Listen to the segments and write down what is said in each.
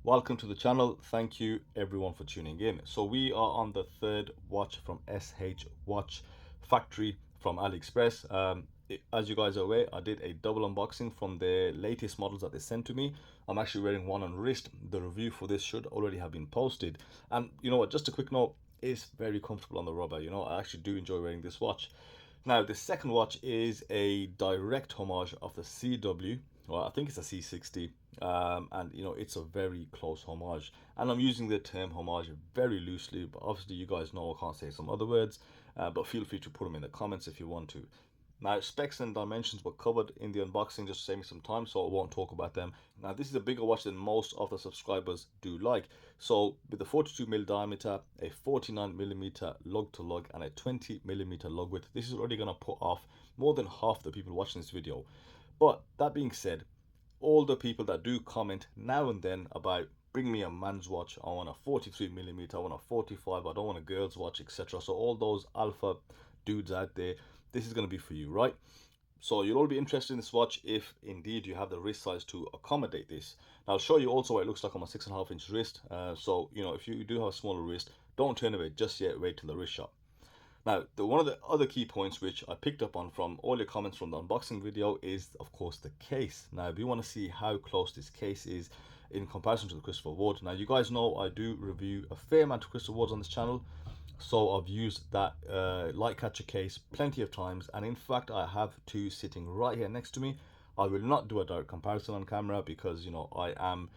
Welcome to the channel. Thank you everyone for tuning in. So we are on the third watch from SH Watch Factory from AliExpress. As you guys are aware, I did a double unboxing from the latest models that they sent to me. I'm actually wearing one on wrist. The review for this should already have been posted. And you know what, just a quick note, it's very comfortable on the rubber. You know, I actually do enjoy wearing this watch. Now, the second watch is a direct homage of the CW. Well, I think it's a C60, and you know, it's a very close homage. And I'm using the term homage very loosely, but obviously you guys know I can't say some other words, but feel free to put them in the comments if you want to. Now, specs and dimensions were covered in the unboxing just to save me some time, so I won't talk about them. Now, this is a bigger watch than most of the subscribers do like. So, with a 42mm diameter, a 49mm lug to lug, and a 20mm lug width, this is already going to put off more than half the people watching this video. But that being said, all the people that do comment now and then about bring me a man's watch, I want a 43mm, I want a 45, I don't want a girl's watch, etc. So all those alpha dudes out there, this is going to be for you, right? So you'll all be interested in this watch if indeed you have the wrist size to accommodate this. Now I'll show you also what it looks like on my 6.5-inch wrist. So you know, if you do have a smaller wrist, don't turn away just yet, wait till the wrist shot. Now, one of the other key points which I picked up on from all your comments from the unboxing video is, of course, the case. Now, if you want to see how close this case is in comparison to the Christopher Ward. Now, you guys know I do review a fair amount of Christopher Wards on this channel. So I've used that light catcher case plenty of times. And in fact, I have two sitting right here next to me. I will not do a direct comparison on camera because, you know, I am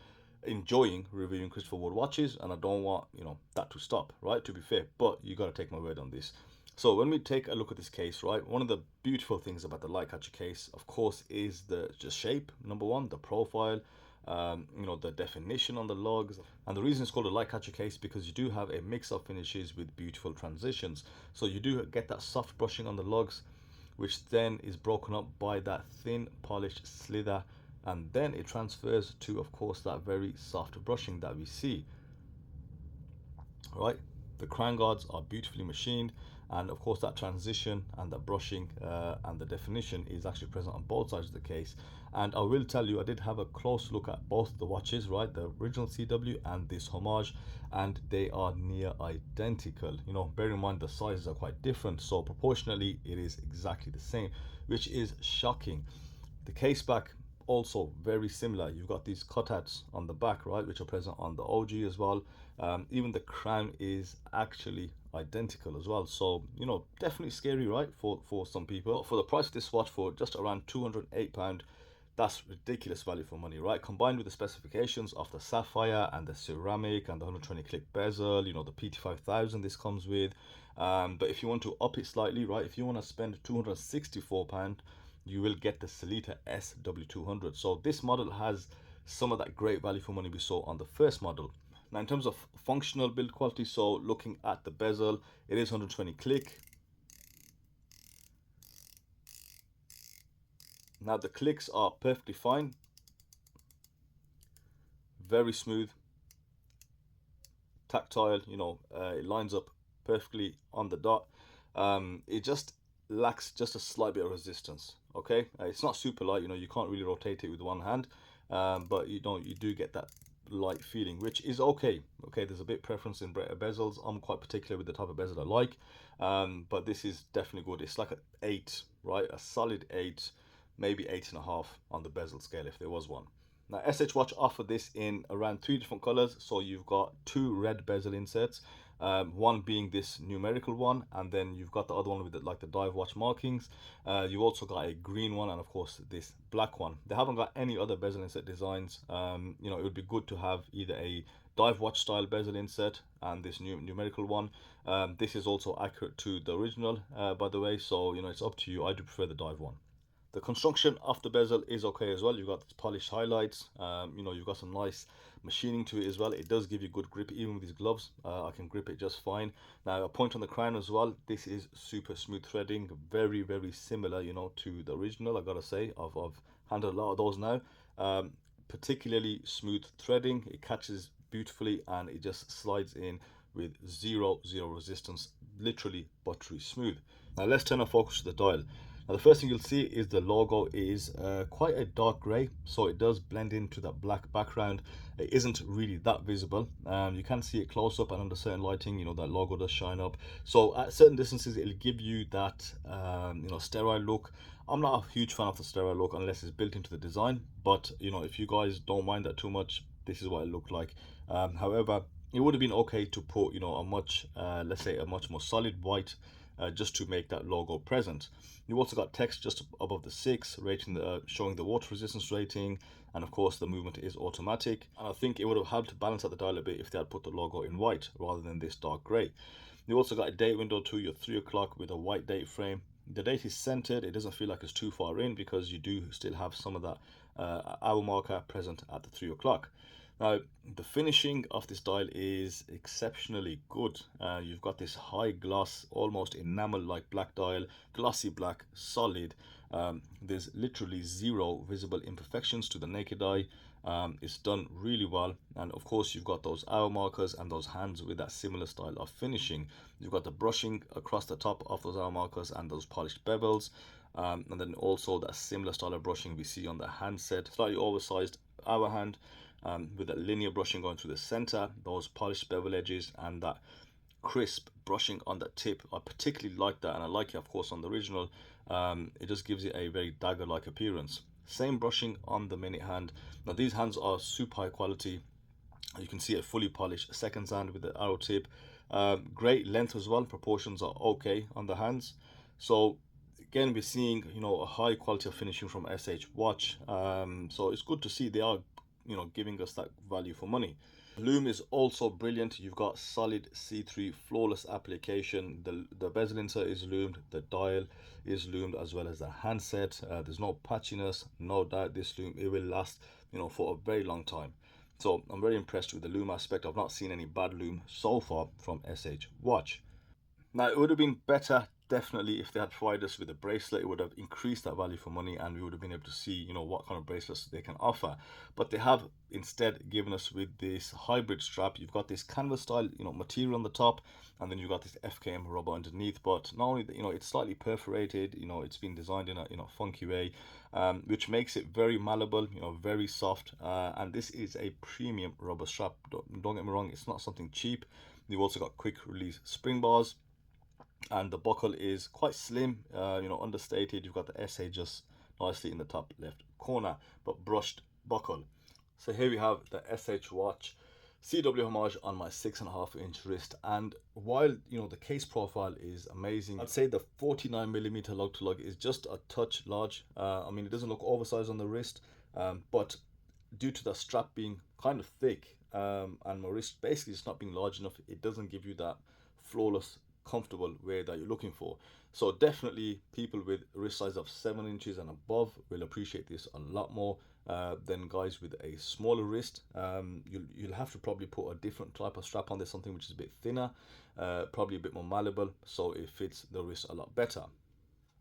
enjoying reviewing Christopher Ward watches and I don't want, you know, that to stop, right? To be fair, but you got to take my word on this. So when we take a look at this case, right, one of the beautiful things about the light catcher case, of course, is the shape. Number one, the profile, you know, the definition on the lugs. And the reason it's called a light catcher case because you do have a mix of finishes with beautiful transitions. So you do get that soft brushing on the lugs, which then is broken up by that thin polished slither, and then it transfers to, of course, that very soft brushing that we see. Right, the crown guards are beautifully machined, and of course that transition and the brushing and the definition is actually present on both sides of the case. And I will tell you, I did have a close look at both the watches, right, the original CW and this homage, and they are near identical. You know, bear in mind the sizes are quite different, so proportionally it is exactly the same, which is shocking. The case back also very similar. You've got these cutouts on the back, right, which are present on the OG as well. Even the crown is actually identical as well. So, you know, definitely scary, right, for some people. For the price of this watch, for just around £208, that's ridiculous value for money, right? Combined with the specifications of the sapphire and the ceramic and the 120 click bezel, you know, the PT5000 this comes with. But if you want to up it slightly, right, if you want to spend £264, you will get the Sellita SW200. So this model has some of that great value for money we saw on the first model. Now, in terms of functional build quality, so looking at the bezel, it is 120 click. Now the clicks are perfectly fine, very smooth, tactile, you know, it lines up perfectly on the dot. It just lacks just a slight bit of resistance. Okay, it's not super light, you know, you can't really rotate it with one hand, but you know, you do get that light feeling, which is okay. Okay, there's a bit preference in bezels. I'm quite particular with the type of bezel I like, but this is definitely good. It's like an 8, right, a solid 8, maybe 8.5 on the bezel scale if there was one. Now SH Watch offer this in around 3 different colors. So you've got 2 red bezel inserts, one being this numerical one, and then you've got the other one with the, like the dive watch markings. You've also got a green one, and of course this black one. They haven't got any other bezel insert designs. You know, it would be good to have either a dive watch style bezel insert and this numerical one. This is also accurate to the original, by the way, so you know, it's up to you. I do prefer the dive one. The construction of the bezel is okay as well. You've got polished highlights, you know, you've got some nice machining to it as well. It does give you good grip. Even with these gloves, I can grip it just fine. Now, a point on the crown as well, this is super smooth threading, very similar, you know, to the original. I gotta say, I've handled a lot of those now. Particularly smooth threading, it catches beautifully and it just slides in with zero resistance, literally buttery smooth. Now let's turn our focus to the dial. Now, the first thing you'll see is the logo is quite a dark gray, so it does blend into that black background. It isn't really that visible. You can see it close up, and under certain lighting, you know, that logo does shine up. So at certain distances, it'll give you that you know, sterile look. I'm not a huge fan of the sterile look unless it's built into the design, but you know, if you guys don't mind that too much, this is what it looked like. However, it would have been okay to put, you know, a much let's say a much more solid white, just to make that logo present. You also got text just above the 6 rating, the showing the water resistance rating, and of course the movement is automatic. And I think it would have helped balance out the dial a bit if they had put the logo in white rather than this dark gray. You also got a date window to your 3 o'clock with a white date frame. The date is centered. It doesn't feel like it's too far in because you do still have some of that hour marker present at the 3 o'clock. Now, the finishing of this dial is exceptionally good. You've got this high gloss, almost enamel-like black dial, glossy black, solid. There's literally zero visible imperfections to the naked eye. It's done really well, and of course you've got those hour markers and those hands with that similar style of finishing. You've got the brushing across the top of those hour markers and those polished bevels, and then also that similar style of brushing we see on the handset, slightly oversized hour hand, with that linear brushing going through the center, those polished bevel edges, and that crisp brushing on the tip. I particularly like that, and I like it of course on the original. It just gives it a very dagger like appearance. Same brushing on the minute hand. Now these hands are super high quality. You can see a fully polished seconds hand with the arrow tip. Great length as well, proportions are okay on the hands. So again, we're seeing, you know, a high quality of finishing from SH Watch. So it's good to see they are, you know, giving us that value for money. Lume is also brilliant. You've got solid C3 flawless application. The bezel insert is loomed, the dial is loomed, as well as the handset. There's no patchiness. No doubt this Lume, it will last, you know, for a very long time. So I'm very impressed with the Lume aspect. I've not seen any bad Lume so far from SH Watch. Now, it would have been better, definitely, if they had provided us with a bracelet. It would have increased that value for money, and we would have been able to see, you know, what kind of bracelets they can offer. But they have instead given us with this hybrid strap. You've got this canvas style, you know, material on the top, and then you've got this FKM rubber underneath. But not only that, you know, it's slightly perforated. You know, it's been designed in a, you know, funky way, which makes it very malleable, you know, very soft. And this is a premium rubber strap. Don't get me wrong, it's not something cheap. You've also got quick release spring bars, and the buckle is quite slim, you know, understated. You've got the SA just nicely in the top left corner, but brushed buckle. So here we have the SH Watch CW Homage on my 6.5-inch wrist, and while, you know, the case profile is amazing, I'd say the 49mm lug to lug is just a touch large. I mean, it doesn't look oversized on the wrist, but due to the strap being kind of thick, and my wrist basically just not being large enough, it doesn't give you that flawless comfortable wear that you're looking for. So definitely people with wrist size of 7 inches and above will appreciate this a lot more than guys with a smaller wrist. You'll have to probably put a different type of strap on there, something which is a bit thinner, probably a bit more malleable, so it fits the wrist a lot better.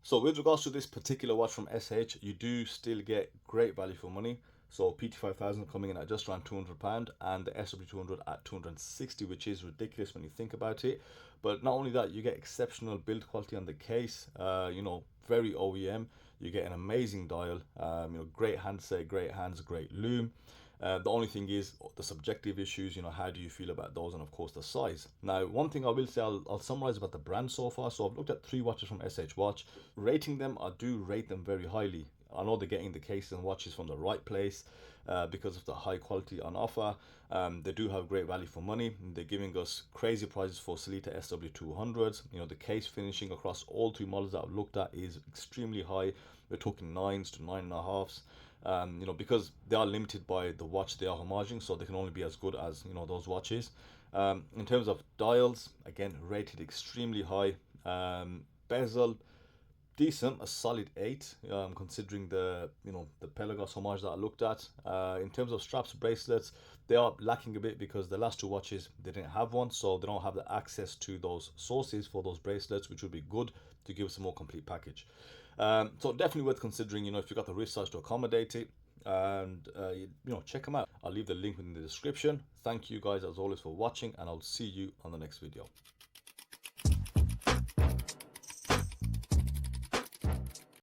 So with regards to this particular watch from SH, you do still get great value for money. So PT5000 coming in at just around £200, and the SW200 at 260, which is ridiculous when you think about it. But not only that, you get exceptional build quality on the case, you know, very OEM. You get an amazing dial, you know, great handset, great hands, great Lume. The only thing is the subjective issues, you know, how do you feel about those, and of course the size. Now, one thing I will say, I'll summarize about the brand so far. So I've looked at 3 watches from SH Watch. Rating them, I do rate them very highly. I know they're getting the cases and watches from the right place because of the high quality on offer. They do have great value for money. They're giving us crazy prices for Sellita SW200s. You know, the case finishing across all 3 models that I've looked at is extremely high. We're talking 9s to 9.5s. You know, because they are limited by the watch they are homaging, so they can only be as good as, you know, those watches. In terms of dials, again, rated extremely high. Bezel, decent, a solid 8, considering the, you know, the Pelagos homage that I looked at. In terms of straps, bracelets, they are lacking a bit because the last 2 watches they didn't have one, so they don't have the access to those sources for those bracelets, which would be good to give us a more complete package. So definitely worth considering, you know, if you've got the wrist size to accommodate it, and you know, check them out. I'll leave the link in the description. Thank you guys as always for watching, and I'll see you on the next video.